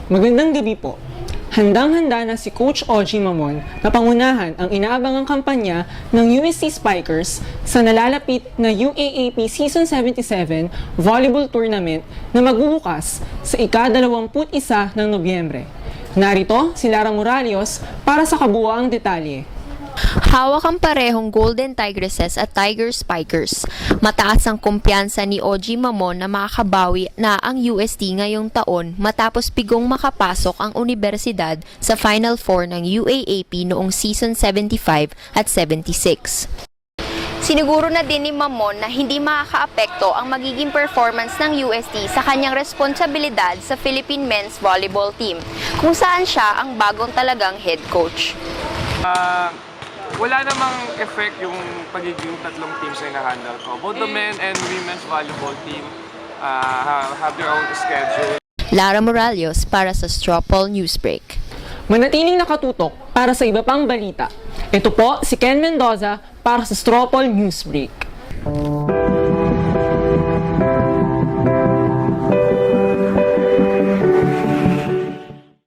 Magandang gabi po. Handang-handa na si Coach Ogie Mamon na pangunahan ang inaabangang kampanya ng UST Spikers sa nalalapit na UAAP Season 77 Volleyball Tournament na magbubukas sa ika-21 ng Nobyembre. Narito si Lara Moralios para sa kabuuang detalye. Hawak ang parehong Golden Tigresses at Tiger Spikers. Mataas ang kumpiyansa ni Ogie Mamon na makakabawi na ang UST ngayong taon matapos bigong makapasok ang universidad sa Final Four ng UAAP noong Season 75 at 76. Siniguro na din ni Mamon na hindi makakaapekto ang magiging performance ng UST sa kanyang responsibilidad sa Philippine Men's Volleyball Team, kung saan siya ang bagong talagang head coach. Wala namang effect yung pagiging tatlong teams na hinahandle ko. Both the men and women's volleyball team have their own schedule. Lara Moralios para sa Stropol Newsbreak. Manatiling nakatutok para sa iba pang balita. Ito po si Ken Mendoza para sa Stropol Newsbreak.